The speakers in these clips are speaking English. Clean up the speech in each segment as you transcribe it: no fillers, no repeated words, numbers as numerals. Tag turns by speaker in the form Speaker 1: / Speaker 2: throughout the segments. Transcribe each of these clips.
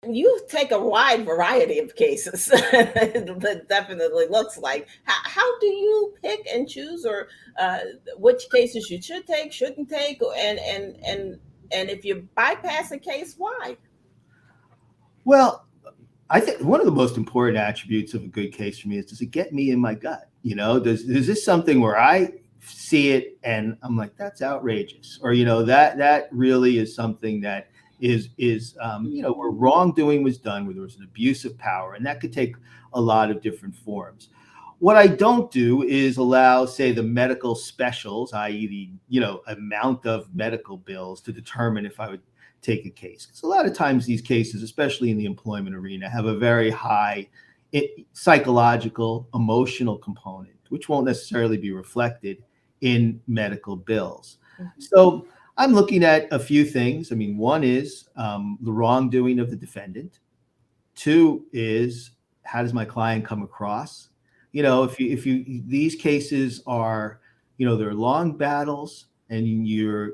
Speaker 1: You take a wide variety of cases. That definitely looks like. How do you pick and choose, or uh, which cases you should take, shouldn't take, and if you bypass a case, why?
Speaker 2: Well, I think one of the most important attributes of a good case for me is, does it get me in my gut? Is this something where I see it and I'm like, that's outrageous, or that really is something that is where wrongdoing was done, where there was an abuse of power, and that could take a lot of different forms. What I don't do is allow, say, the medical specials, i.e., the amount of medical bills, to determine if I would take a case. Because a lot of times these cases, especially in the employment arena, have a very high psychological, emotional component, which won't necessarily be reflected in medical bills.
Speaker 1: Mhm.
Speaker 2: So I'm looking at a few things. I mean, one is the wrongdoing of the defendant. Two is, how does my client come across? If you these cases are, they're long battles, and you're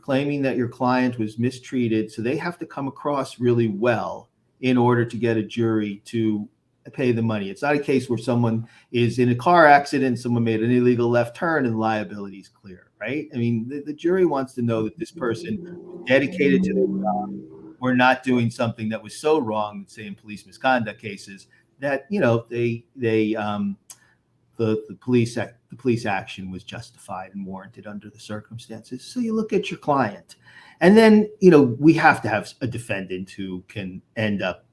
Speaker 2: claiming that your client was mistreated, so they have to come across really well in order to get a jury to pay the money. It's not a case where someone is in a car accident, someone made an illegal left turn, and liability is clear, right? I mean, the jury wants to know that this person was dedicated to their job. We're not doing something that was so wrong, say in police misconduct cases, that the police action was justified and warranted under the circumstances. So you look at your client, and then we have to have a defendant who can end up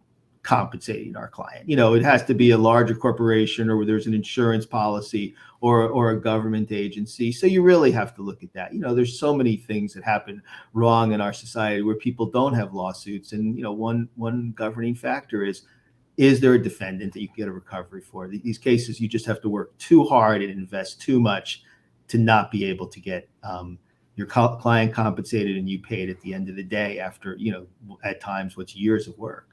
Speaker 2: compensating our client. It has to be a larger corporation, or where there's an insurance policy, or a government agency. So you really have to look at that. There's so many things that happen wrong in our society where people don't have lawsuits, and one governing factor is there a defendant that you can get a recovery for? These cases, you just have to work too hard and invest too much to not be able to get your client compensated and you paid at the end of the day, after at times what's years of work.